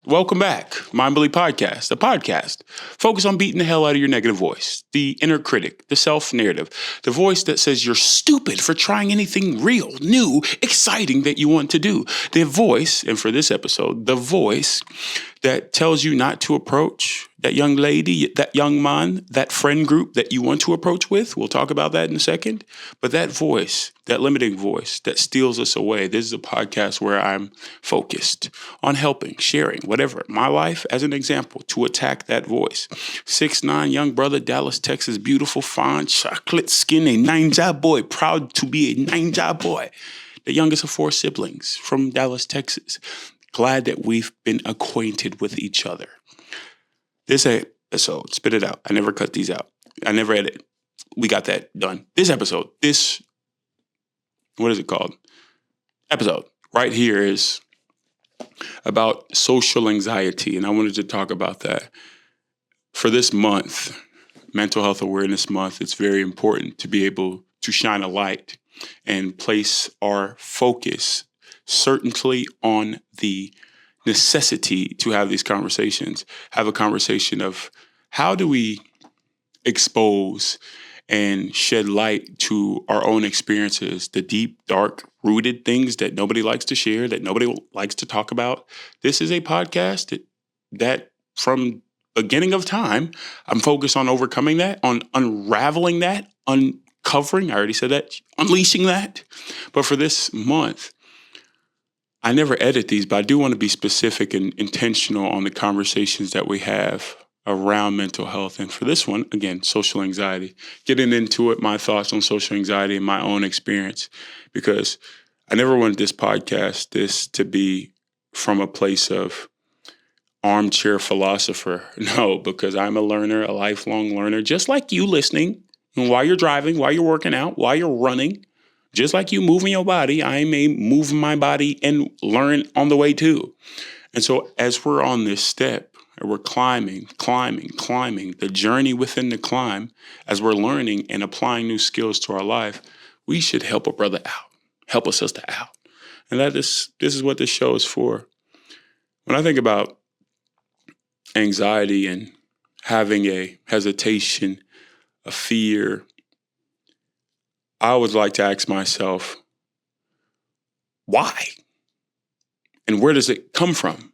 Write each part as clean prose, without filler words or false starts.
Welcome back. Mind Bully Podcast, a podcast focused on beating the hell out of your negative voice, the inner critic, the self-narrative, the voice that says you're stupid for trying anything real, new, exciting that you want to do. The voice, and for this episode, the voice that tells you not to approach that young lady, that young man, that friend group that you want to approach with. We'll talk about that in a second. But that voice, that limiting voice that steals us away. This is a podcast where I'm focused on helping, sharing, whatever, my life as an example to attack that voice. 6'9" young brother, Dallas, Texas, beautiful, fine, chocolate skin, a ninja boy, proud to be a ninja boy. The youngest of 4 siblings from Dallas, Texas. Glad that we've been acquainted with each other. This episode, spit it out. I never cut these out. I never edit. We got that done. This episode, what is it called? Episode right here is about social anxiety. And I wanted to talk about that. For this month, Mental Health Awareness Month, it's very important to be able to shine a light and place our focus certainly on the necessity to have these conversations, have a conversation of how do we expose and shed light to our own experiences, the deep, dark, rooted things that nobody likes to share, that nobody likes to talk about. This is a podcast that from beginning of time, I'm focused on overcoming that, on unraveling that, uncovering, I already said that, unleashing that. But for this month, I never edit these, but I do want to be specific and intentional on the conversations that we have around mental health. And for this one, again, social anxiety, getting into it, my thoughts on social anxiety and my own experience, because I never wanted this to be from a place of armchair philosopher. No, because I'm a learner, a lifelong learner, just like you listening. And while you're driving, while you're working out, while you're running, just like you moving your body, I may move my body and learn on the way too. And so as we're on this step, and we're climbing, the journey within the climb, as we're learning and applying new skills to our life, we should help a brother out, help a sister out. And this is what this show is for. When I think about anxiety and having a hesitation, a fear, I would like to ask myself, why? And where does it come from?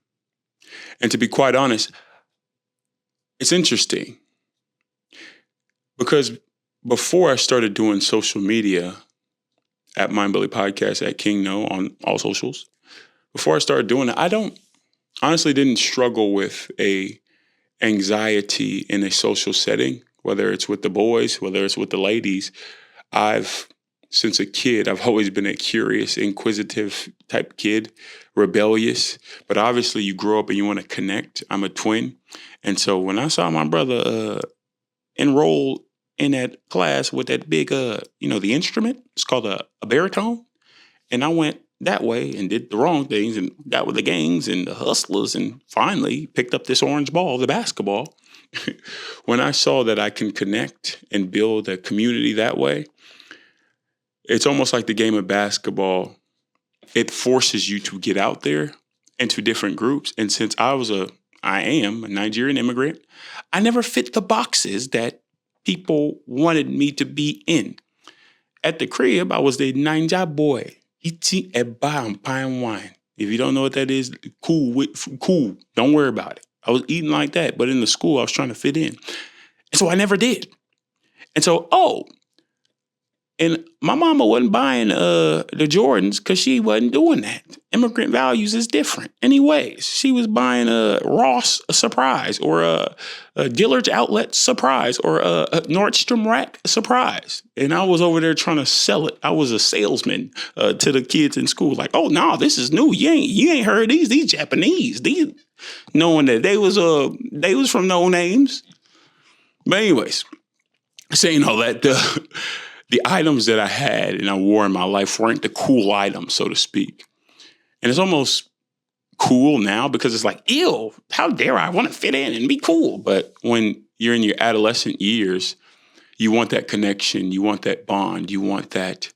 And to be quite honest, it's interesting because before I started doing social media at Mind Bully Podcast, at King No on all socials, before I started doing it, I honestly didn't struggle with a anxiety in a social setting, whether it's with the boys, whether it's with the ladies. Since a kid, I've always been a curious, inquisitive type kid, rebellious. But obviously you grow up and you want to connect. I'm a twin. And so when I saw my brother enroll in that class with that big, the instrument, it's called a baritone. And I went that way and did the wrong things and got with the gangs and the hustlers and finally picked up this orange ball, the basketball. When I saw that I can connect and build a community that way, it's almost like the game of basketball. It forces you to get out there into different groups. And since I am a Nigerian immigrant, I never fit the boxes that people wanted me to be in. At the crib, I was the ninja boy, eating eba and pine wine. If you don't know what that is, cool. Don't worry about it. I was eating like that, but in the school, I was trying to fit in. And so I never did. And so, and my mama wasn't buying the Jordans because she wasn't doing that. Immigrant values is different. Anyways, she was buying a Ross surprise or a Dillard's Outlet surprise or a Nordstrom Rack surprise. And I was over there trying to sell it. I was a salesman to the kids in school. Like, oh, no, this is new. You ain't heard these Japanese. These, knowing that they was from no names. But anyways, saying all that, the items that I had and I wore in my life weren't the cool items, so to speak. And it's almost cool now because it's like, ew, how dare I want to fit in and be cool? But when you're in your adolescent years, you want that connection, you want that bond, you want that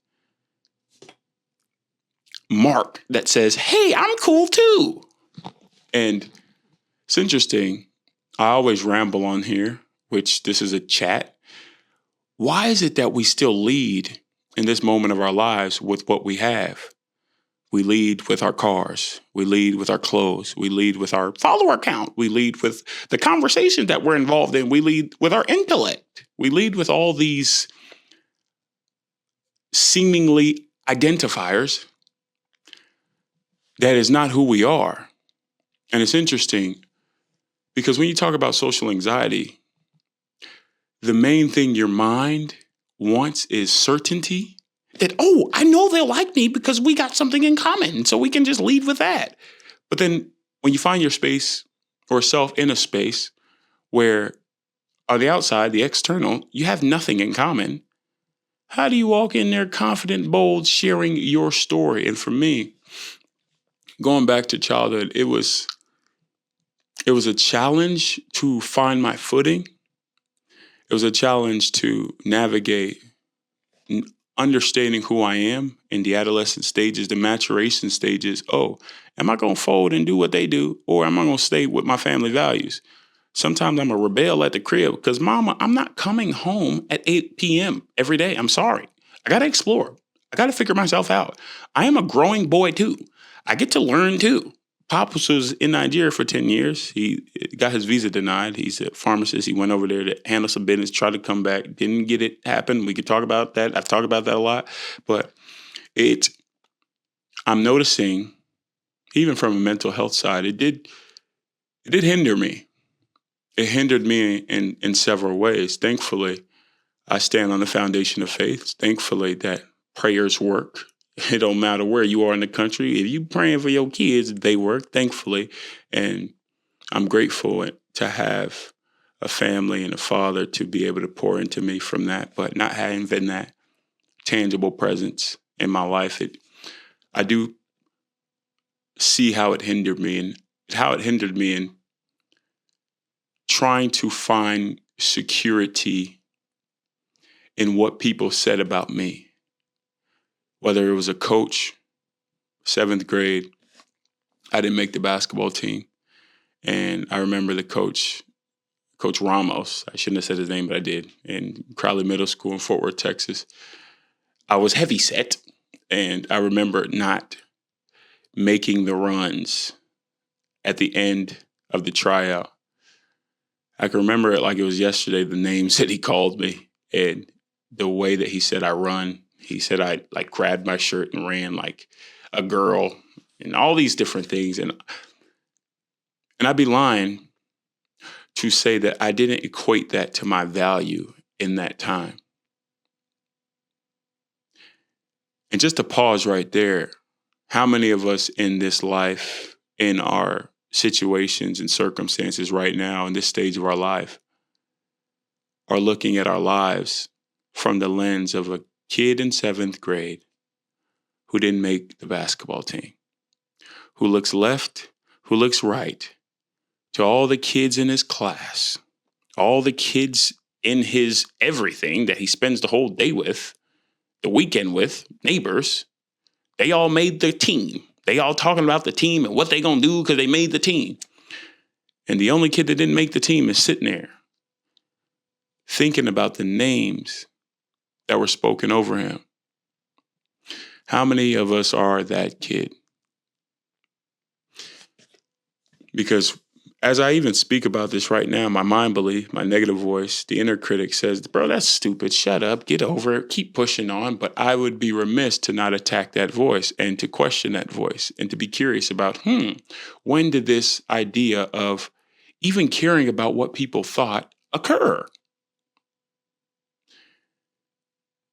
mark that says, hey, I'm cool too. And It's interesting. I always ramble on here, which this is a chat. Why is it that we still lead in this moment of our lives with what we have? We lead with our cars. We lead with our clothes. We lead with our follower count. We lead with the conversation that we're involved in. We lead with our intellect. We lead with all these seemingly identifiers that is not who we are. And it's interesting because when you talk about social anxiety, the main thing your mind wants is certainty that, oh, I know they'll like me because we got something in common. So we can just lead with that. But then when you find your space or self in a space where on the outside, the external, you have nothing in common, how do you walk in there confident, bold, sharing your story? And for me, going back to childhood, it was a challenge to find my footing. It was a challenge to navigate understanding who I am in the adolescent stages, the maturation stages. Oh, am I going to fold and do what they do, or am I going to stay with my family values? Sometimes I'm a rebel at the crib because, Mama, I'm not coming home at 8 p.m. every day. I'm sorry. I got to explore. I got to figure myself out. I am a growing boy, too. I get to learn, too. Pops was in Nigeria for 10 years. He got his visa denied. He's a pharmacist. He went over there to handle some business, tried to come back, didn't get it happen. We could talk about that. I've talked about that a lot. But I'm noticing, even from a mental health side, it did hinder me. It hindered me in several ways. Thankfully, I stand on the foundation of faith. Thankfully, that prayers work. It don't matter where you are in the country. If you praying for your kids, they work, thankfully. And I'm grateful to have a family and a father to be able to pour into me from that, but not having been that tangible presence in my life. I do see how it hindered me in trying to find security in what people said about me. Whether it was a coach, 7th grade, I didn't make the basketball team. And I remember the Coach Ramos, I shouldn't have said his name, but I did, in Crowley Middle School in Fort Worth, Texas. I was heavy set, and I remember not making the runs at the end of the tryout. I can remember it like it was yesterday, the names that he called me and the way that he said I run. He said I like grabbed my shirt and ran like a girl and all these different things. And I'd be lying to say that I didn't equate that to my value in that time. And just to pause right there, how many of us in this life, in our situations and circumstances right now, in this stage of our life, are looking at our lives from the lens of a kid in 7th grade who didn't make the basketball team, who looks left, who looks right, to all the kids in his class, all the kids in his everything that he spends the whole day with, the weekend with, neighbors. They all made the team. They all talking about the team and what they gonna do because they made the team. And the only kid that didn't make the team is sitting there thinking about the names that were spoken over him. How many of us are that kid? Because as I even speak about this right now, my mind belief, my negative voice, the inner critic says, bro, that's stupid. Shut up. Get over it. Keep pushing on. But I would be remiss to not attack that voice and to question that voice and to be curious about, when did this idea of even caring about what people thought occur?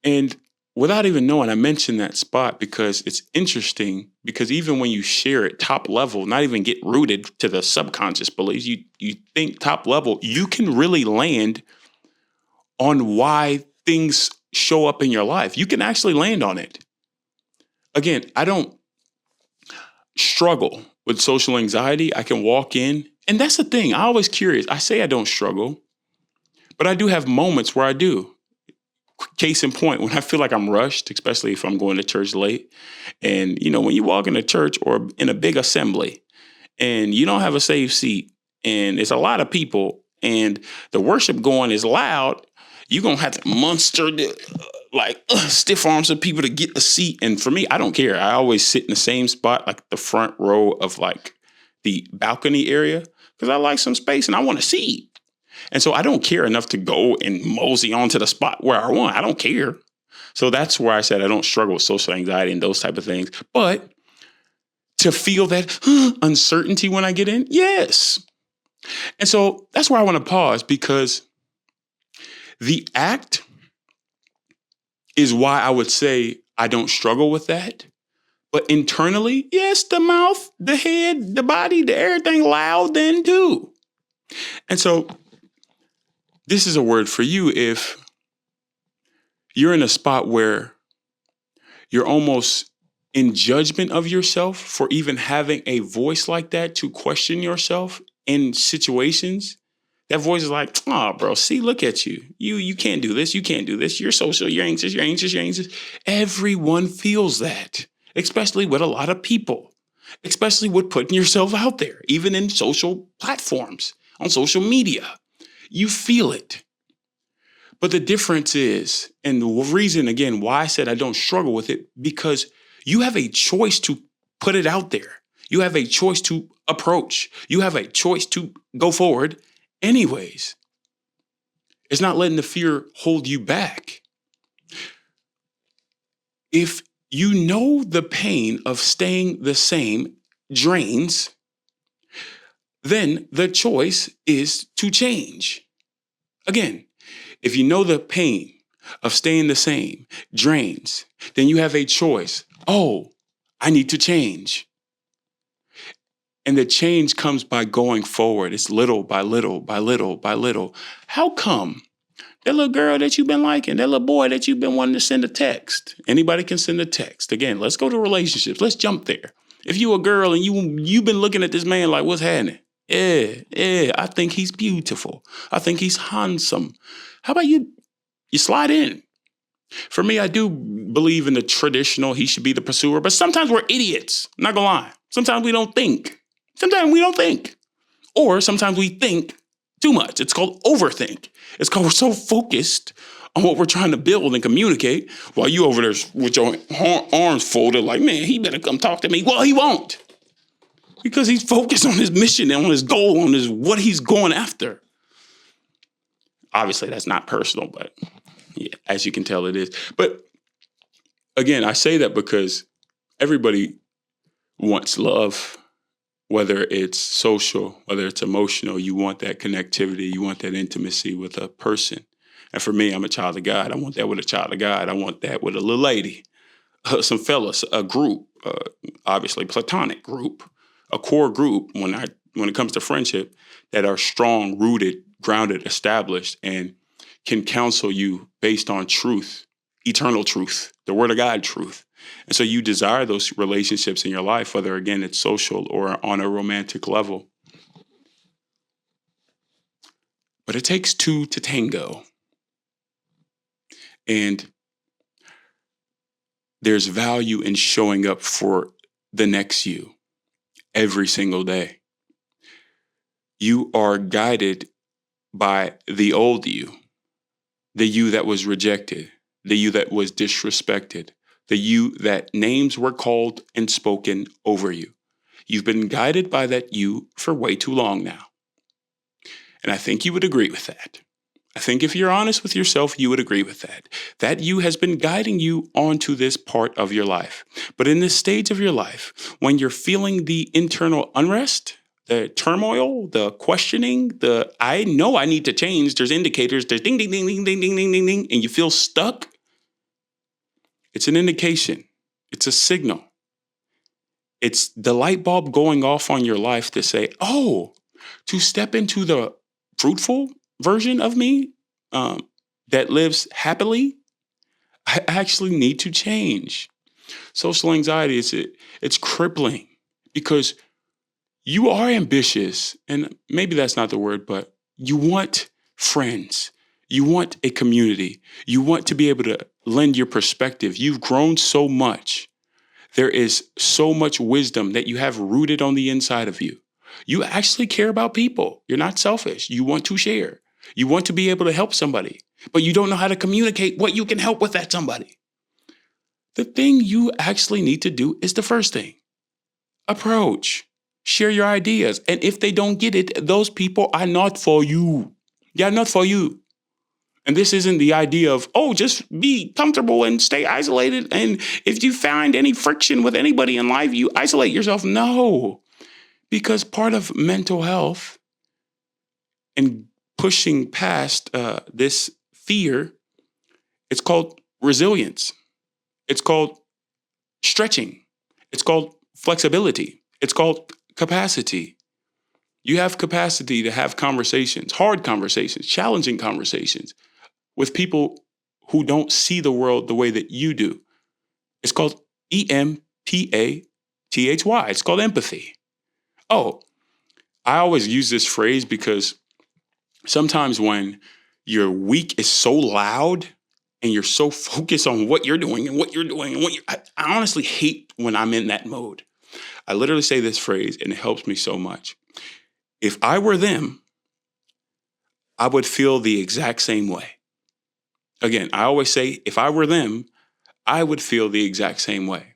And without even knowing, I mentioned that spot because it's interesting, because even when you share it top level, not even get rooted to the subconscious beliefs, you think top level, you can really land on why things show up in your life. You can actually land on it. Again, I don't struggle with social anxiety. I can walk in, and that's the thing. I'm always curious. I say I don't struggle, but I do have moments where I do. Case in point, when I feel like I'm rushed, especially if I'm going to church late, and when you walk into church or in a big assembly and you don't have a safe seat and it's a lot of people and the worship going is loud, you're going to have to monster stiff arms of people to get a seat. And for me, I don't care. I always sit in the same spot, like the front row of like the balcony area, because I like some space and I want a seat. And so I don't care enough to go and mosey onto the spot where I want. I don't care. So that's where I said I don't struggle with social anxiety and those type of things. But to feel that uncertainty when I get in, yes. And so that's where I want to pause, because the act is why I would say I don't struggle with that. But internally, yes, the mouth, the head, the body, the everything loud then too. And so this is a word for you if you're in a spot where you're almost in judgment of yourself for even having a voice like that to question yourself in situations. That voice is like, oh, bro, see, look at you. You can't do this. You can't do this. You're social. You're anxious. You're anxious. You're anxious. Everyone feels that, especially with a lot of people, especially with putting yourself out there, even in social platforms, on social media. You feel it. But the difference is, and the reason, again, why I said I don't struggle with it, because you have a choice to put it out there. You have a choice to approach. You have a choice to go forward anyways. It's not letting the fear hold you back. If you know the pain of staying the same drains, then the choice is to change. Again, if you know the pain of staying the same drains, then you have a choice. Oh, I need to change. And the change comes by going forward. It's little by little, by little, by little. How come that little girl that you've been liking, that little boy that you've been wanting to send a text? Anybody can send a text. Again, let's go to relationships. Let's jump there. If you a girl and you've been looking at this man like, what's happening? Yeah, I think he's beautiful. I think he's handsome. How about you slide in? For me, I do believe in the traditional, he should be the pursuer, but sometimes we're idiots. I'm not gonna lie. Sometimes we don't think. Or sometimes we think too much. It's called overthink. It's called we're so focused on what we're trying to build and communicate while you over there with your arms folded like, man, he better come talk to me. Well, he won't. Because he's focused on his mission and on his goal, on what he's going after. Obviously, that's not personal, but yeah, as you can tell, it is. But again, I say that because everybody wants love, whether it's social, whether it's emotional. You want that connectivity. You want that intimacy with a person. And for me, I'm a child of God. I want that with a child of God. I want that with a little lady, some fellas, a group, obviously platonic group, a core group when it comes to friendship that are strong, rooted, grounded, established, and can counsel you based on truth, eternal truth, the word of God truth. And so you desire those relationships in your life, whether, again, it's social or on a romantic level. But it takes two to tango. And there's value in showing up for the next you every single day. You are guided by the old you, the you that was rejected, the you that was disrespected, the you that names were called and spoken over you. You've been guided by that you for way too long now. And I think you would agree with that. I think if you're honest with yourself, you would agree with that. That you has been guiding you onto this part of your life. But in this stage of your life, when you're feeling the internal unrest, the turmoil, the questioning, the I know I need to change, there's indicators, there's ding, ding, ding, ding, ding, ding, ding, ding, ding, and you feel stuck, it's an indication. It's a signal. It's the light bulb going off on your life to say, oh, to step into the fruitful version of me that lives happily, I actually need to change. Social anxiety, it's crippling because you are ambitious, and maybe that's not the word, but you want friends. You want a community. You want to be able to lend your perspective. You've grown so much. There is so much wisdom that you have rooted on the inside of you. You actually care about people. You're not selfish. You want to share. You want to be able to help somebody, but you don't know how to communicate what you can help with that somebody. The thing you actually need to do is the first thing. Approach. Share your ideas. And if they don't get it, those people are not for you. They are not for you. And this isn't the idea of, oh, just be comfortable and stay isolated. And if you find any friction with anybody in life, you isolate yourself. No, because part of mental health and pushing past this fear, it's called resilience. It's called stretching. It's called flexibility. It's called capacity. You have capacity to have conversations, hard conversations, challenging conversations with people who don't see the world the way that you do. It's called EMPATHY. It's called empathy. Oh, I always use this phrase because sometimes when your week is so loud and you're so focused on what you're doing and what you're doing and I honestly hate when I'm in that mode. I literally say this phrase and it helps me so much. If I were them, I would feel the exact same way. Again, I always say, if I were them, I would feel the exact same way.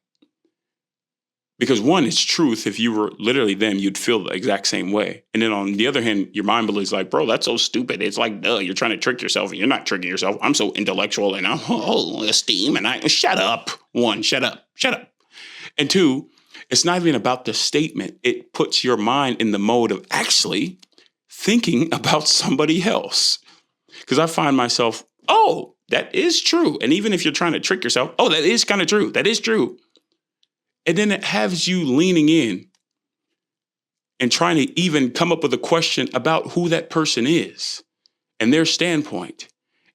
Because one, it's truth. If you were literally them, you'd feel the exact same way. And then on the other hand, your mind believes like, bro, that's so stupid. It's like, duh, you're trying to trick yourself and you're not tricking yourself. I'm so intellectual and I'm esteem and shut up. One, shut up. And two, it's not even about the statement. It puts your mind in the mode of actually thinking about somebody else. Because I find myself, oh, that is true. And even if you're trying to trick yourself, oh, that is kind of true. That is true. And then it has you leaning in and trying to even come up with a question about who that person is and their standpoint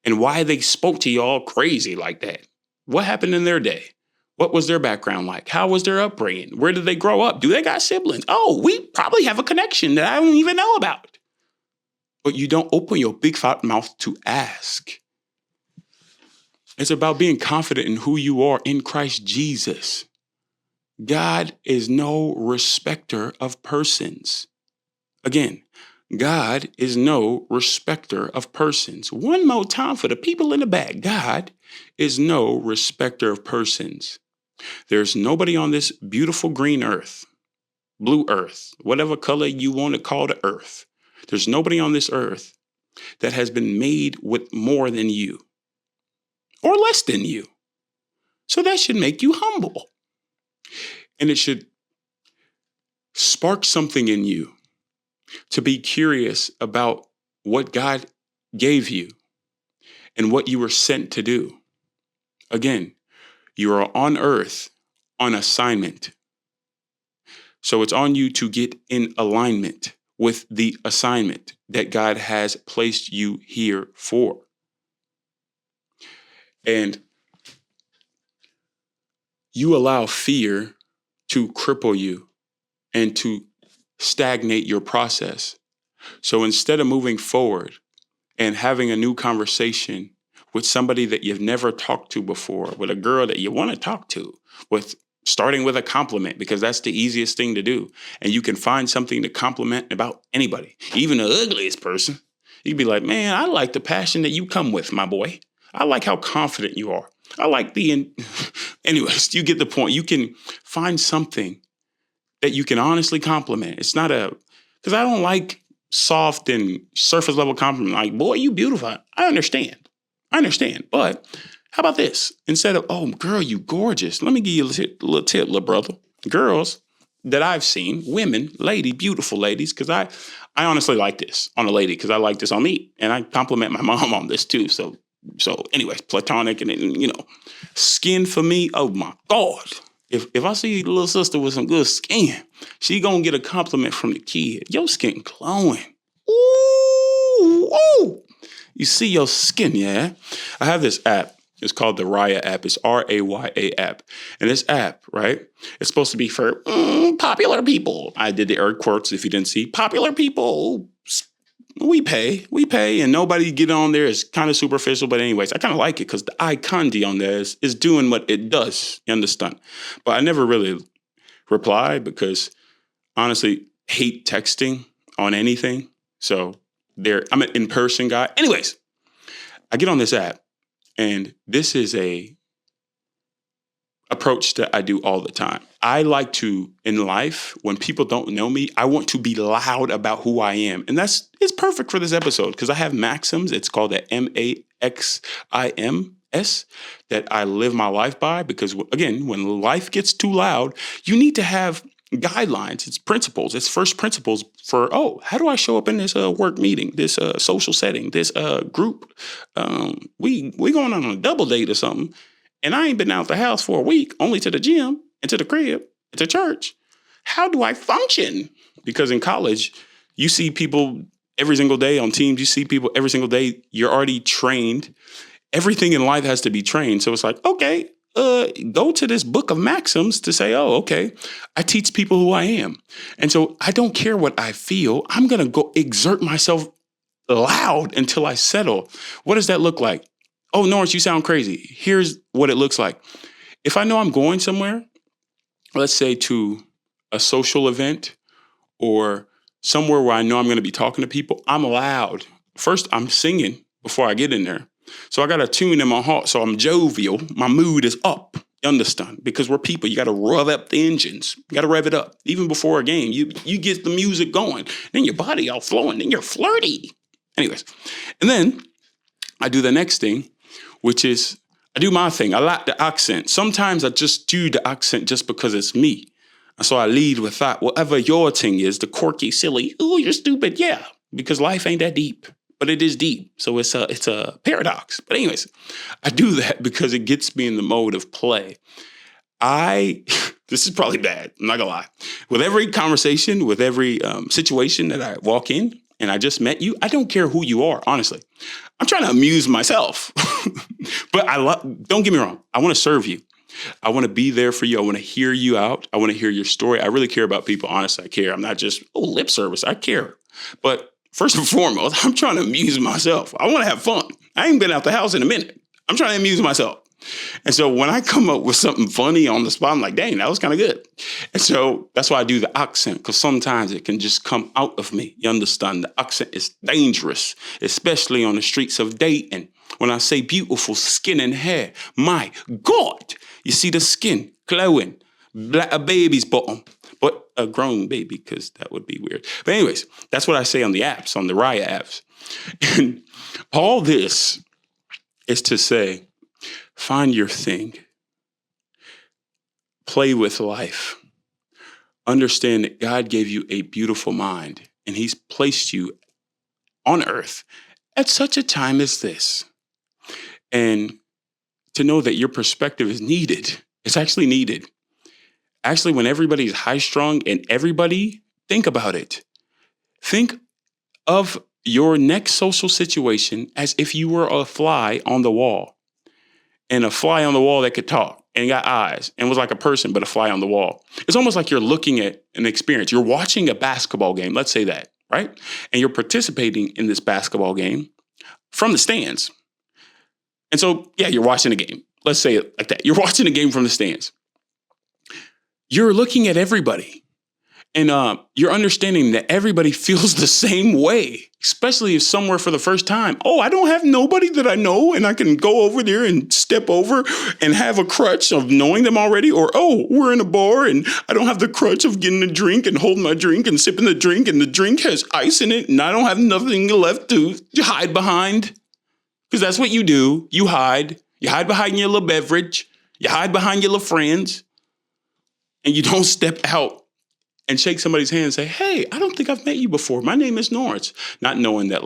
and why they spoke to you all crazy like that. What happened in their day? What was their background like? How was their upbringing? Where did they grow up? Do they got siblings? Oh, we probably have a connection that I don't even know about. But you don't open your big fat mouth to ask. It's about being confident in who you are in Christ Jesus. God is no respecter of persons. Again, God is no respecter of persons. One more time for the people in the back. God is no respecter of persons. There's nobody on this beautiful green earth, blue earth, whatever color you want to call the earth. There's nobody on this earth that has been made with more than you or less than you. So that should make you humble. And it should spark something in you to be curious about what God gave you and what you were sent to do. Again, you are on earth on assignment. So it's on you to get in alignment with the assignment that God has placed you here for. And you allow fear to cripple you and to stagnate your process. So instead of moving forward and having a new conversation with somebody that you've never talked to before, with a girl that you want to talk to, with starting with a compliment, because that's the easiest thing to do. And you can find something to compliment about anybody, even the ugliest person. You'd be like, man, I like the passion that you come with, my boy. I like how confident you are. I like anyways, you get the point. You can find something that you can honestly compliment. It's not because I don't like soft and surface level compliment. Like, boy, you beautiful. I understand. But how about this? Instead of, oh, girl, you gorgeous. Let me give you a little tip, little brother. Girls that I've seen, women, beautiful ladies, because I honestly like this on a lady because I like this on me. And I compliment my mom on this too. So anyways, platonic and skin for me. Oh my God. If I see the little sister with some good skin, she gonna get a compliment from the kid. Your skin glowing. Ooh. You see your skin, yeah? I have this app. It's called the Raya app. It's RAYA app. And this app, right? It's supposed to be for popular people. I did the air quotes if you didn't see. Popular people. We pay, and nobody get on there. It's kind of superficial, but anyways, I kind of like it because the icon on there is doing what it does. You understand? But I never really reply because honestly, hate texting on anything. So I'm an in-person guy. Anyways, I get on this app, and this is a approach that I do all the time. I like to, in life, when people don't know me, I want to be loud about who I am. And it's perfect for this episode because I have maxims. It's called the MAXIMS that I live my life by because, again, when life gets too loud, you need to have guidelines. It's principles. It's first principles for, how do I show up in this work meeting, this social setting, this group? We going on a double date or something. And I ain't been out the house for a week, only to the gym and to the crib, and to church. How do I function? Because in college, you see people every single day on teams. You see people every single day. You're already trained. Everything in life has to be trained. So it's like, okay, go to this book of maxims to say, okay, I teach people who I am. And so I don't care what I feel. I'm going to go exert myself loud until I settle. What does that look like? Oh, Norense, you sound crazy. Here's what it looks like. If I know I'm going somewhere, let's say to a social event or somewhere where I know I'm going to be talking to people, I'm loud. First, I'm singing before I get in there. So I got a tune in my heart. So I'm jovial. My mood is up. You understand? Because we're people. You got to rev up the engines. You got to rev it up. Even before a game, you get the music going. Then your body all flowing. Then you're flirty. Anyways, and then I do the next thing, which is I do my thing. I like the accent. Sometimes I just do the accent just because it's me. And so I lead with that. Whatever your thing is, the quirky, silly, oh, you're stupid. Yeah, because life ain't that deep, but it is deep. So it's a paradox. But anyways, I do that because it gets me in the mode of play. This is probably bad. I'm not gonna lie. With every conversation, with every situation that I walk in, and I just met you, I don't care who you are, honestly. I'm trying to amuse myself. But don't get me wrong. I want to serve you. I want to be there for you. I want to hear you out. I want to hear your story. I really care about people. Honestly, I care. I'm not just, lip service. I care. But first and foremost, I'm trying to amuse myself. I want to have fun. I ain't been out the house in a minute. I'm trying to amuse myself. And so when I come up with something funny on the spot, I'm like, dang, that was kind of good. And so that's why I do the accent, because sometimes it can just come out of me. You understand? The accent is dangerous, especially on the streets of Dayton. When I say beautiful skin and hair, my God, you see the skin glowing, like a baby's bottom, but a grown baby, because that would be weird. But anyways, that's what I say on the apps, on the Raya apps. And all this is to say, find your thing. Play with life. Understand that God gave you a beautiful mind, and he's placed you on earth at such a time as this. And to know that your perspective is needed. It's actually needed. Actually, when everybody's high strung and everybody, think about it. Think of your next social situation as if you were a fly on the wall. And a fly on the wall that could talk and got eyes and was like a person, but a fly on the wall. It's almost like you're looking at an experience. You're watching a basketball game. Let's say that, right? And you're participating in this basketball game from the stands. And so, yeah, you're watching a game. Let's say it like that. You're watching a game from the stands. You're looking at everybody. And you're understanding that everybody feels the same way, especially if somewhere for the first time. Oh, I don't have nobody that I know and I can go over there and step over and have a crutch of knowing them already. Or, we're in a bar and I don't have the crutch of getting a drink and holding my drink and sipping the drink and the drink has ice in it and I don't have nothing left to hide behind. Because that's what you do. You hide. You hide behind your little beverage. You hide behind your little friends. And you don't step out and shake somebody's hand and say, hey, I don't think I've met you before. My name is Norense. Not knowing that,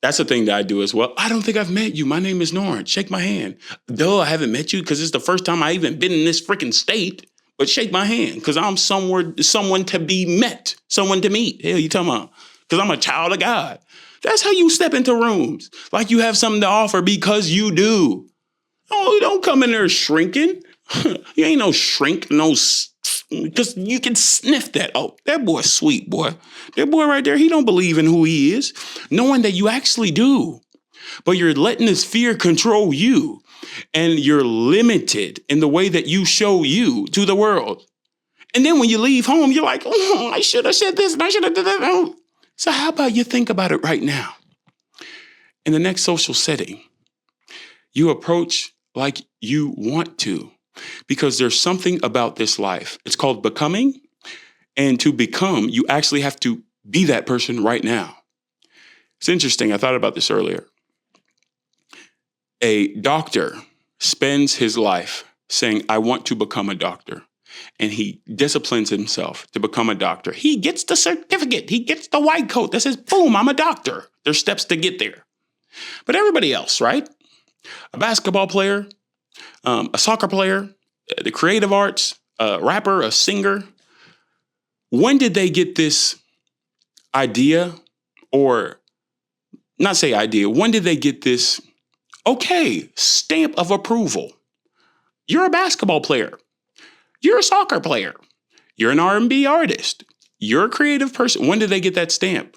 that's the thing that I do as well. I don't think I've met you. My name is Norense. Shake my hand. Duh, I haven't met you because it's the first time I even been in this freaking state. But shake my hand because I'm someone to be met, someone to meet. Hell, you talking about? Because I'm a child of God. That's how you step into rooms. Like you have something to offer because you do. Oh, don't come in there shrinking. You ain't no shrink, because you can sniff that. Oh, that boy's sweet, boy. That boy right there, he don't believe in who he is, knowing that you actually do. But you're letting this fear control you, and you're limited in the way that you show you to the world. And then when you leave home, you're like, oh, I should have said this and I should have done that. Oh. So how about you think about it right now? In the next social setting, you approach like you want to, because there's something about this life. It's called becoming. And to become, you actually have to be that person right now. It's interesting. I thought about this earlier. A doctor spends his life saying, I want to become a doctor. And he disciplines himself to become a doctor. He gets the certificate. He gets the white coat that says, boom, I'm a doctor. There's steps to get there. But everybody else, right? A basketball player, a soccer player, the creative arts, a rapper, a singer. When did they get this idea, or not say idea, when did they get this, okay, stamp of approval? You're a basketball player. You're a soccer player. You're an R&B artist. You're a creative person. When did they get that stamp?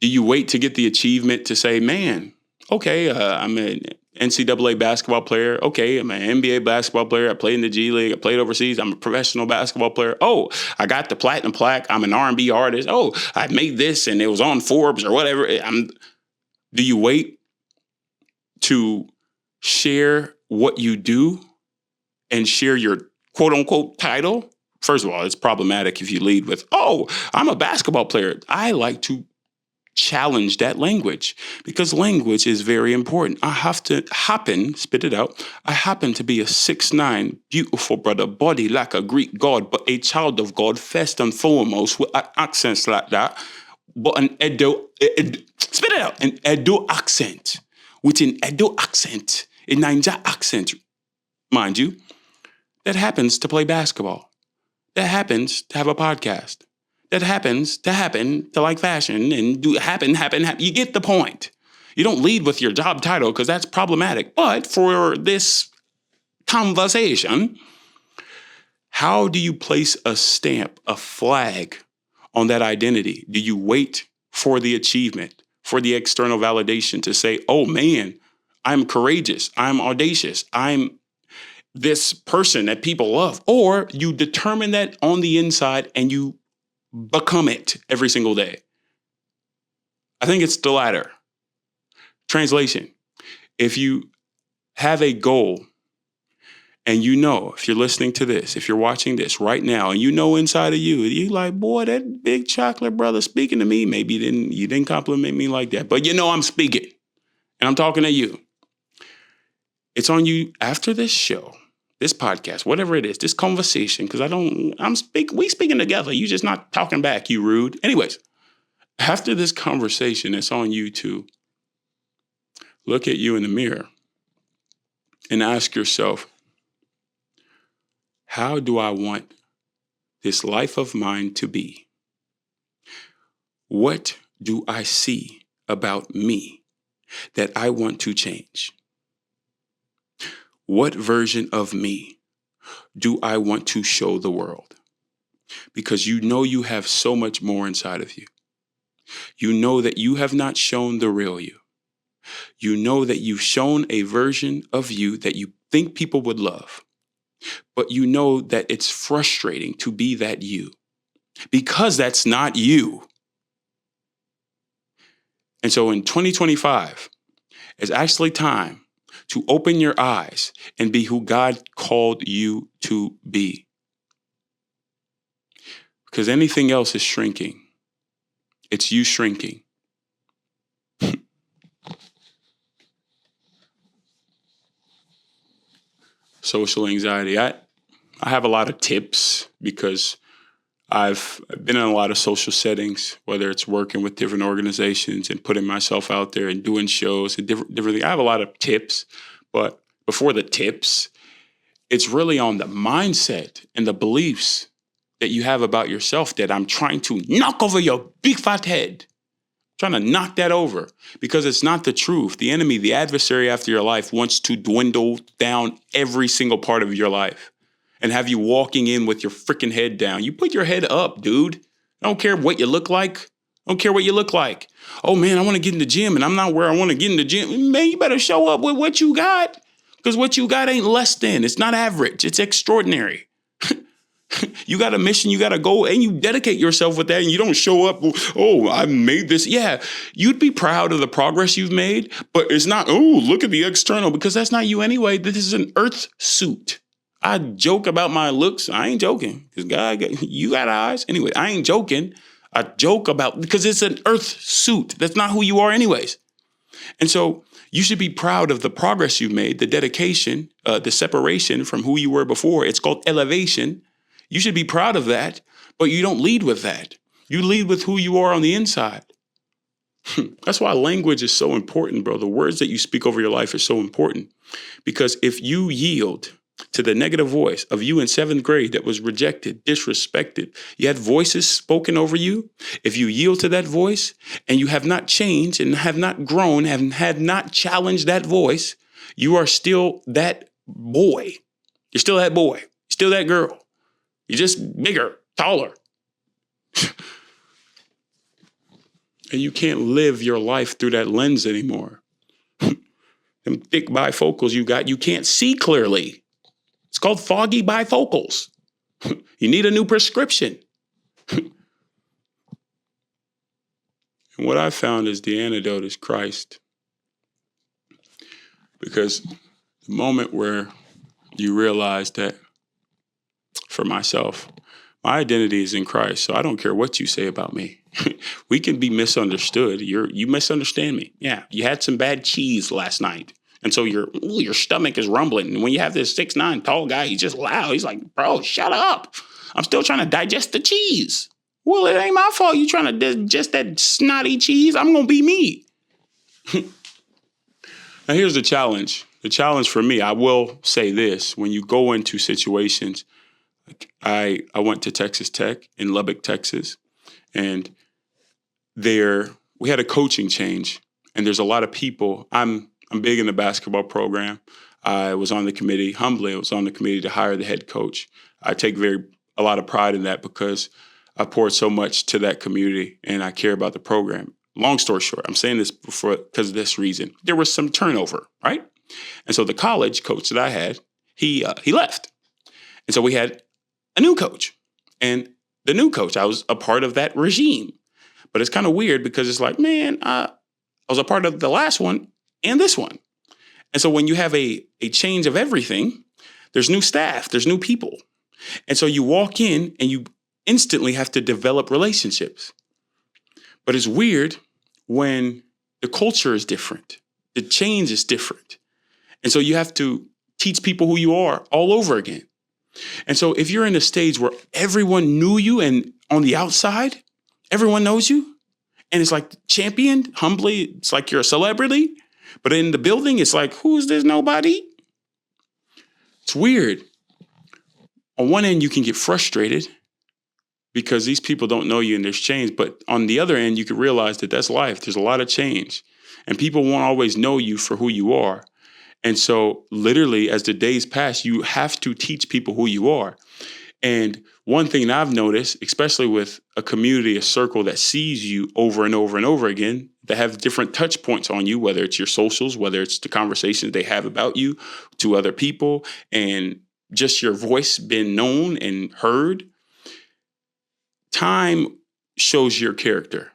Do you wait to get the achievement to say, man, okay, I'm an NCAA basketball player. Okay, I'm an NBA basketball player. I played in the G League. I played overseas. I'm a professional basketball player. Oh, I got the platinum plaque. I'm an R&B artist. Oh, I made this and it was on Forbes or whatever. Do you wait to share what you do and share your quote unquote title? First of all, it's problematic if you lead with, oh, I'm a basketball player. I like to challenge that language, because language is very important. I happen to be a 6'9", beautiful brother, body like a Greek god, but a child of God, first and foremost, with accents like that. But an Edo accent, with an Edo accent, a Niger accent, mind you, that happens to play basketball, that happens to have a podcast, that happens to like fashion and do happen. You get the point. You don't lead with your job title because that's problematic. But for this conversation, how do you place a stamp, a flag on that identity? Do you wait for the achievement, for the external validation to say, oh man, I'm courageous, I'm audacious, I'm this person that people love? Or you determine that on the inside and you become it every single day? I think it's the latter. Translation: if you have a goal and you know, if you're listening to this, if you're watching this right now, and you know inside of you, you like, boy, that big chocolate brother speaking to me. Maybe you didn't compliment me like that, but you know I'm speaking and I'm talking to you. It's on you after this show, this podcast, whatever it is, this conversation, because we speaking together. You just not talking back, you rude. Anyways, after this conversation, it's on you to look at you in the mirror and ask yourself, how do I want this life of mine to be? What do I see about me that I want to change? What version of me do I want to show the world? Because you know you have so much more inside of you. You know that you have not shown the real you. You know that you've shown a version of you that you think people would love. But you know that it's frustrating to be that you, because that's not you. And so in 2025, it's actually time to open your eyes and be who God called you to be. Because anything else is shrinking. It's you shrinking. Social anxiety. I have a lot of tips because I've been in a lot of social settings, whether it's working with different organizations and putting myself out there and doing shows and different things. I have a lot of tips, but before the tips, it's really on the mindset and the beliefs that you have about yourself that I'm trying to knock over your big fat head. Trying to knock that over, because it's not the truth. The enemy, the adversary after your life, wants to dwindle down every single part of your life and have you walking in with your freaking head down. You put your head up, dude. I don't care what you look like. I don't care what you look like. Oh man, I want to get in the gym and I'm not where I want to get in the gym. Man, you better show up with what you got, because what you got ain't less than. It's not average. It's extraordinary. You got a mission, you got to go, and you dedicate yourself with that, and you don't show up, oh, I made this. Yeah, you'd be proud of the progress you've made, but it's not, oh, look at the external, because that's not you anyway. This is an earth suit. I joke about my looks. I ain't joking, because God, you got eyes. Anyway, I ain't joking. I joke about, because it's an earth suit. That's not who you are anyways. And so you should be proud of the progress you've made, the dedication, the separation from who you were before. It's called elevation. You should be proud of that, but you don't lead with that. You lead with who you are on the inside. That's why language is so important, bro. The words that you speak over your life are so important, because if you yield to the negative voice of you in 7th grade that was rejected, disrespected, you had voices spoken over you. If you yield to that voice and you have not changed and have not grown and have not challenged that voice, you are still that boy. You're still that boy, still that girl. You're just bigger, taller. And you can't live your life through that lens anymore. Them thick bifocals you got, you can't see clearly. It's called foggy bifocals. You need a new prescription. And what I found is the antidote is Christ. Because the moment where you realize that, for myself, my identity is in Christ, so I don't care what you say about me. We can be misunderstood. You misunderstand me. Yeah, you had some bad cheese last night, and so your stomach is rumbling. And when you have this 6'9" tall guy, he's just loud. He's like, bro, shut up. I'm still trying to digest the cheese. Well, it ain't my fault you trying to digest that snotty cheese. I'm going to be me. Now, here's the challenge. The challenge for me, I will say this. When you go into situations, I went to Texas Tech in Lubbock, Texas, and there we had a coaching change, and there's a lot of people. I'm big in the basketball program. I was on the committee. Humbly, I was on the committee to hire the head coach. I take a lot of pride in that because I poured so much to that community, and I care about the program. Long story short, I'm saying this because of this reason. There was some turnover, right? And so the college coach that I had, he left, and so we had a new coach. And the new coach, I was a part of that regime. But it's kind of weird because it's like, man, I was a part of the last one and this one. And so when you have a change of everything, there's new staff, there's new people. And so you walk in and you instantly have to develop relationships. But it's weird when the culture is different. The change is different. And so you have to teach people who you are all over again. And so if you're in a stage where everyone knew you and on the outside, everyone knows you, and it's like championed, humbly, it's like you're a celebrity, but in the building, it's like, who is this nobody? It's weird. On one end, you can get frustrated because these people don't know you and there's change. But on the other end, you can realize that that's life. There's a lot of change, and people won't always know you for who you are. And so literally, as the days pass, you have to teach people who you are. And one thing that I've noticed, especially with a community, a circle that sees you over and over and over again, that have different touch points on you, whether it's your socials, whether it's the conversations they have about you to other people, and just your voice being known and heard. Time shows your character.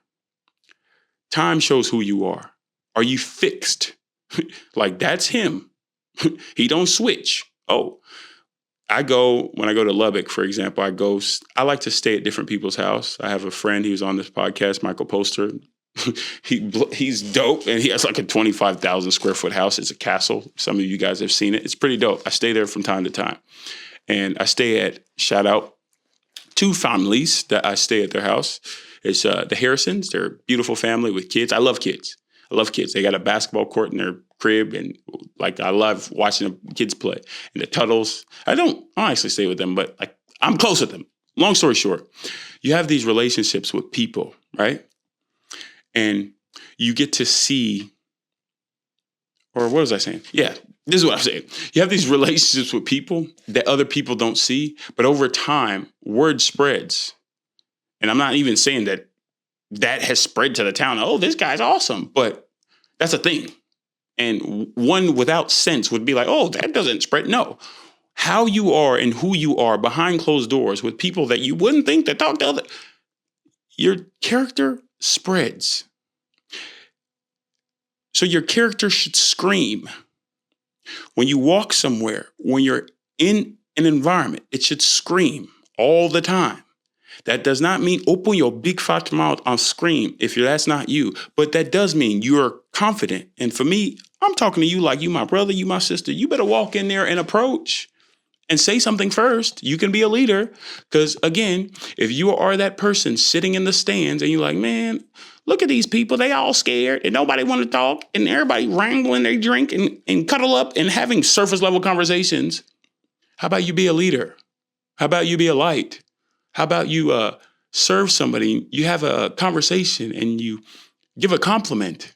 Time shows who you are. Are you fixed? Like, that's him. He don't switch. Oh, when I go to Lubbock, for example, I like to stay at different people's house. I have a friend, he was on this podcast, Michael Poster. He's dope, and he has like a 25,000 square foot house. It's a castle. Some of you guys have seen it. It's pretty dope. I stay there from time to time. And I stay at, shout out, 2 families that I stay at their house. It's the Harrisons. They're a beautiful family with kids. I love kids. They got a basketball court in their crib, and like I love watching the kids play. And the Tuttles, I don't honestly stay with them, but like I'm close with them. Long story short, you have these relationships with people, right? And you get to see, or what was I saying? Yeah, this is what I'm saying. You have these relationships with people that other people don't see, but over time, word spreads. And I'm not even saying that has spread to the town. Oh, this guy's awesome. But that's a thing. And one without sense would be like, oh, that doesn't spread. No. how you are and who you are behind closed doors with people that you wouldn't think that talk to other, your character spreads. So your character should scream. When you walk somewhere, when you're in an environment, it should scream all the time. That does not mean open your big fat mouth and scream if that's not you. But that does mean you're confident. And for me, I'm talking to you like you my brother, you my sister. You better walk in there and approach and say something first. You can be a leader. Because again, if you are that person sitting in the stands and you're like, man, look at these people. They all scared and nobody want to talk. And everybody wrangling their drink and cuddle up and having surface level conversations. How about you be a leader? How about you be a light? How about you serve somebody? You have a conversation and you give a compliment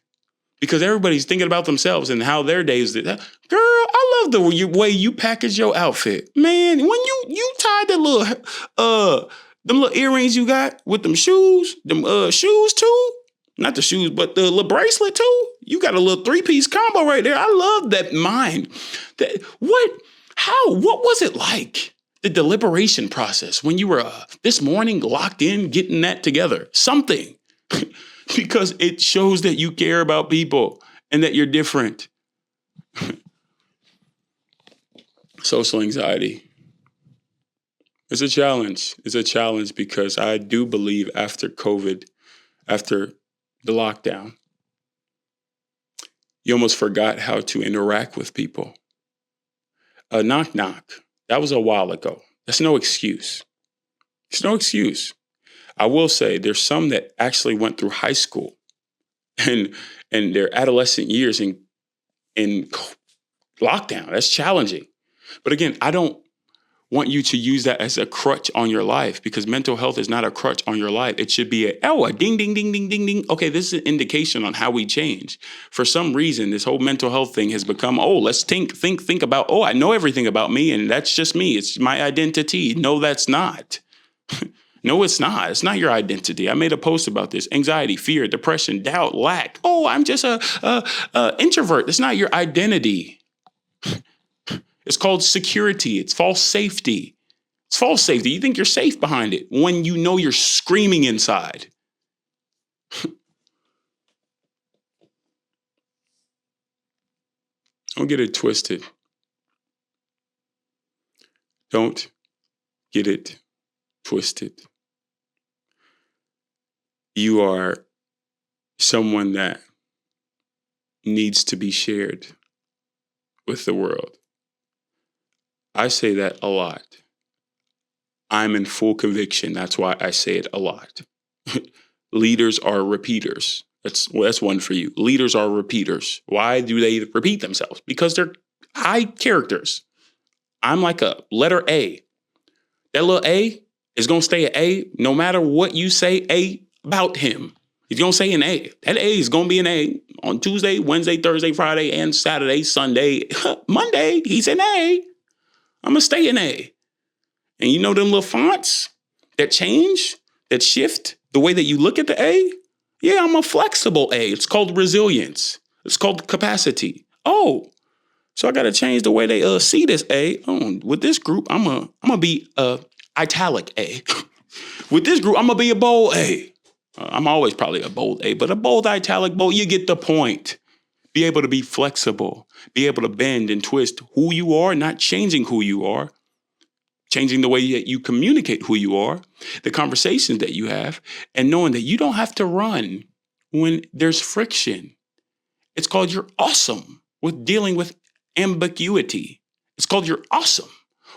because everybody's thinking about themselves and how their days did. Girl, I love the way you package your outfit, man. When you tied that them little earrings you got with them shoes too. Not the shoes, but the little bracelet too. You got a little 3-piece combo right there. I love that mind. What was it like? The deliberation process when you were this morning locked in, getting that together, something, because it shows that you care about people and that you're different. Social anxiety is a challenge. It's a challenge because I do believe after COVID, after the lockdown, you almost forgot how to interact with people. Knock, knock. That was a while ago. That's no excuse. It's no excuse. I will say there's some that actually went through high school and their adolescent years in lockdown. That's challenging. But again, I don't want you to use that as a crutch on your life because mental health is not a crutch on your life. It should be a ding, ding, ding, ding, ding, ding. Okay, this is an indication on how we change. For some reason, this whole mental health thing has become, let's think about, I know everything about me and that's just me. It's my identity. No, that's not. No, it's not. It's not your identity. I made a post about this. Anxiety, fear, depression, doubt, lack. I'm just a introvert. It's not your identity. It's called security. It's false safety. It's false safety. You think you're safe behind it when you know you're screaming inside. Don't get it twisted. Don't get it twisted. You are someone that needs to be shared with the world. I say that a lot. I'm in full conviction. That's why I say it a lot. Leaders are repeaters. That's one for you. Leaders are repeaters. Why do they repeat themselves? Because they're high characters. I'm like a letter A. That little A is going to stay an A no matter what you say A about him. He's going to say an A. That A is going to be an A on Tuesday, Wednesday, Thursday, Friday, and Saturday, Sunday, Monday. He's an A. I'm going to stay an A. And you know them little fonts that change, that shift the way that you look at the A? Yeah, I'm a flexible A. It's called resilience. It's called capacity. So I got to change the way they see this A. With this group, I'm gonna be italic A. With this group, I'm gonna be a bold A. I'm always probably a bold A, but a bold, italic, bold, you get the point. Be able to be flexible. Be able to bend and twist who you are, not changing who you are. Changing the way that you communicate who you are, the conversations that you have, and knowing that you don't have to run when there's friction. It's called you're awesome with dealing with ambiguity. It's called you're awesome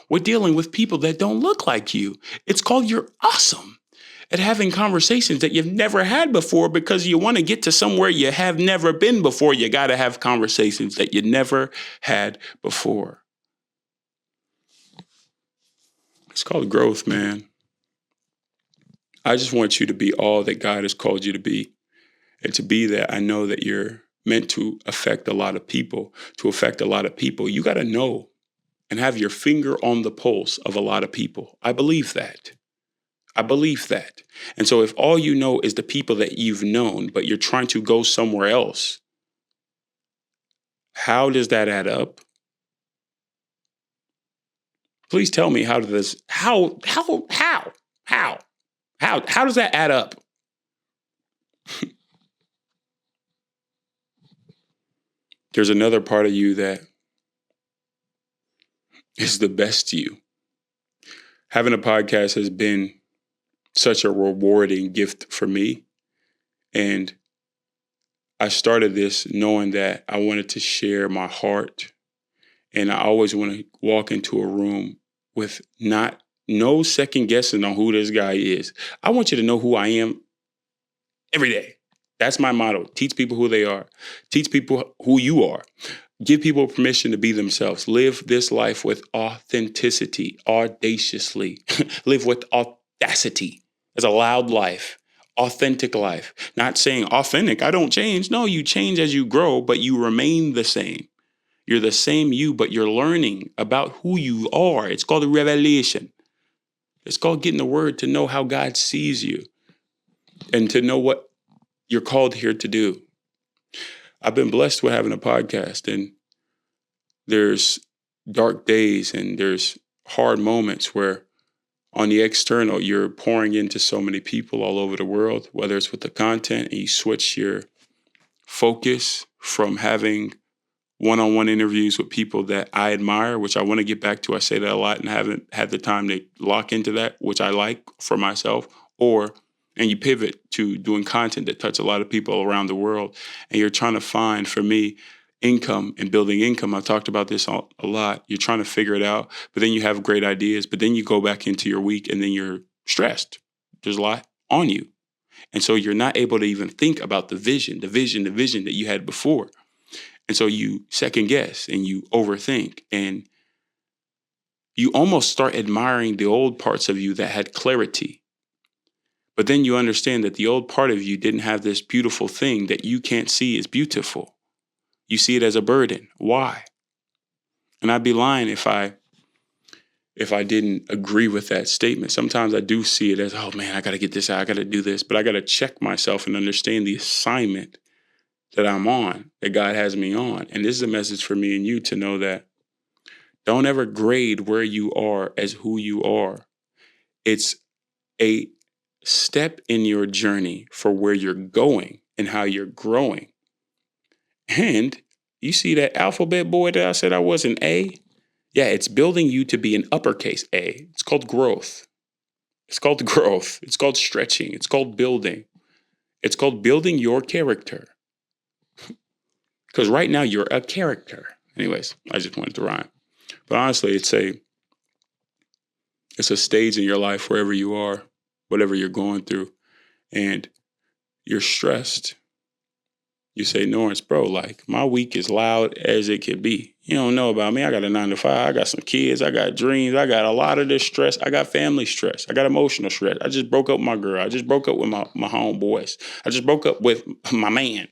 with dealing with people that don't look like you. It's called you're awesome at having conversations that you've never had before because you want to get to somewhere you have never been before. You got to have conversations that you never had before. It's called growth, man. I just want you to be all that God has called you to be. And to be that, I know that you're meant to affect a lot of people. To affect a lot of people, you got to know and have your finger on the pulse of a lot of people. I believe that. I believe that. And so if all you know is the people that you've known, but you're trying to go somewhere else, how does that add up? Please tell me how does that add up? There's another part of you that is the best you. Having a podcast has been such a rewarding gift for me. And I started this knowing that I wanted to share my heart. And I always want to walk into a room with no second guessing on who this guy is. I want you to know who I am every day. That's my motto. Teach people who they are. Teach people who you are. Give people permission to be themselves. Live this life with authenticity, audaciously. Live with audacity. It's a loud life, authentic life. Not saying authentic, I don't change. No, you change as you grow, but you remain the same. You're the same you, but you're learning about who you are. It's called a revelation. It's called getting the word to know how God sees you and to know what you're called here to do. I've been blessed with having a podcast, and there's dark days and there's hard moments where on the external, you're pouring into so many people all over the world, whether it's with the content, and you switch your focus from having one-on-one interviews with people that I admire, which I want to get back to. I say that a lot and haven't had the time to lock into that, which I like for myself, and you pivot to doing content that touch a lot of people around the world. And you're trying to find, for me, income and building income. I've talked about this a lot. You're trying to figure it out, but then you have great ideas, but then you go back into your week and then you're stressed. There's a lot on you. And so you're not able to even think about the vision that you had before. And so you second guess and you overthink and you almost start admiring the old parts of you that had clarity. But then you understand that the old part of you didn't have this beautiful thing that you can't see is beautiful. You see it as a burden. Why? And I'd be lying if I didn't agree with that statement. Sometimes I do see it as, oh man, I got to get this out. I got to do this. But I got to check myself and understand the assignment that I'm on, that God has me on. And this is a message for me and you to know that don't ever grade where you are as who you are. It's a step in your journey for where you're going and how you're growing. And you see that alphabet boy that I said I was an A? Yeah, it's building you to be an uppercase A. It's called growth. It's called growth. It's called stretching. It's called building. It's called building your character. Because right now you're a character. Anyways, I just wanted to rhyme. But honestly, it's a stage in your life wherever you are, whatever you're going through, and you're stressed. You say, Norense, bro, like my week is loud as it could be. You don't know about me. I got a 9 to 5. I got some kids. I got dreams. I got a lot of this stress. I got family stress. I got emotional stress. I just broke up with my girl. I just broke up with my homeboys. I just broke up with my man.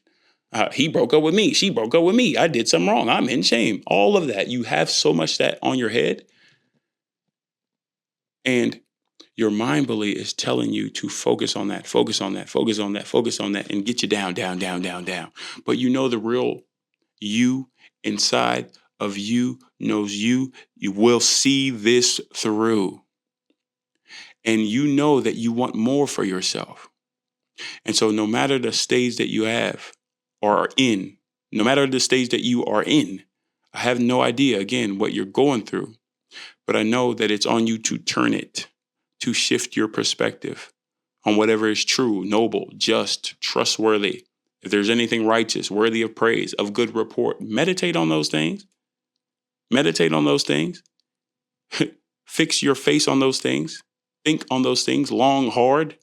He broke up with me. She broke up with me. I did something wrong. I'm in shame. All of that. You have so much that on your head. And your mind bully is telling you to focus on that, focus on that, focus on that, focus on that, and get you down, down, down, down, down. But you know the real you inside of you knows you will see this through. And you know that you want more for yourself. And so no matter the stage that you have or are in, no matter the stage that you are in, I have no idea, again, what you're going through. But I know that it's on you to turn it, to shift your perspective on whatever is true, noble, just, trustworthy. If there's anything righteous, worthy of praise, of good report, meditate on those things. Meditate on those things. Fix your face on those things. Think on those things long, hard,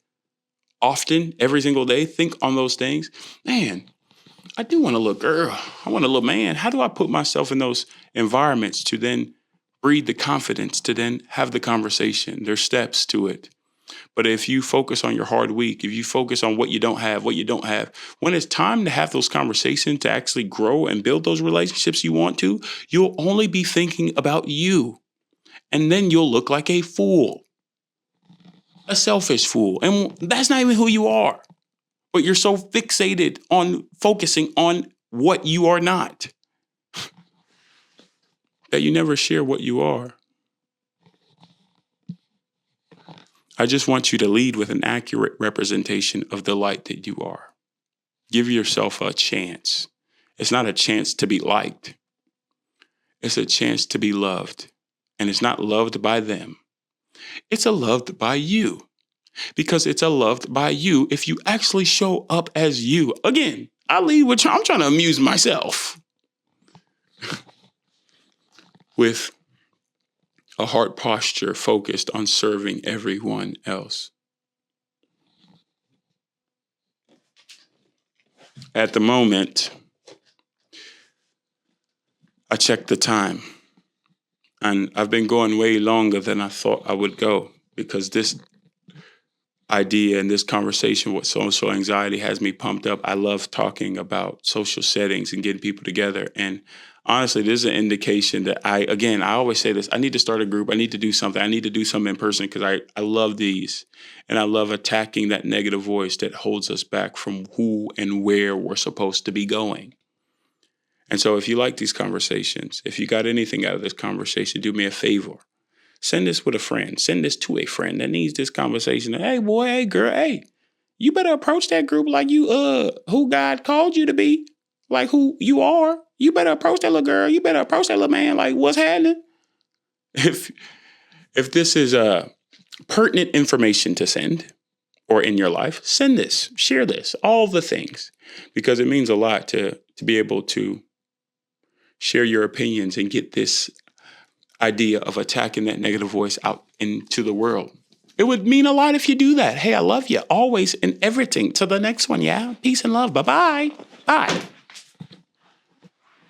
often, every single day. Think on those things. Man, I do want to look girl. I want to look man. How do I put myself in those environments to then breed the confidence to then have the conversation? There's steps to it. But if you focus on your hard week, if you focus on what you don't have, when it's time to have those conversations to actually grow and build those relationships you want to, you'll only be thinking about you. And then you'll look like a fool, a selfish fool. And that's not even who you are. But you're so fixated on focusing on what you are not that you never share what you are. I just want you to lead with an accurate representation of the light that you are. Give yourself a chance. It's not a chance to be liked. It's a chance to be loved. And it's not loved by them. It's a loved by you. Because it's a loved by you if you actually show up as you. Again, I lead with, I'm trying to amuse myself. With a heart posture focused on serving everyone else. At the moment, I checked the time, and I've been going way longer than I thought I would go, because this idea and this conversation with social anxiety has me pumped up. I love talking about social settings and getting people together. And honestly, this is an indication that I always say this, I need to start a group. I need to do something. I need to do something in person, because I love these. And I love attacking that negative voice that holds us back from who and where we're supposed to be going. And so if you like these conversations, if you got anything out of this conversation, do me a favor. Send this with a friend. Send this to a friend that needs this conversation. Hey, boy, hey, girl, hey, you better approach that group like you, who God called you to be, like who you are. You better approach that little girl. You better approach that little man. Like, what's happening? If this is pertinent information to send or in your life, send this, share this, all the things, because it means a lot to be able to share your opinions and get this idea of attacking that negative voice out into the world. It would mean a lot if you do that. Hey, I love you always and everything. To the next one, yeah? Peace and love. Bye-bye. Bye.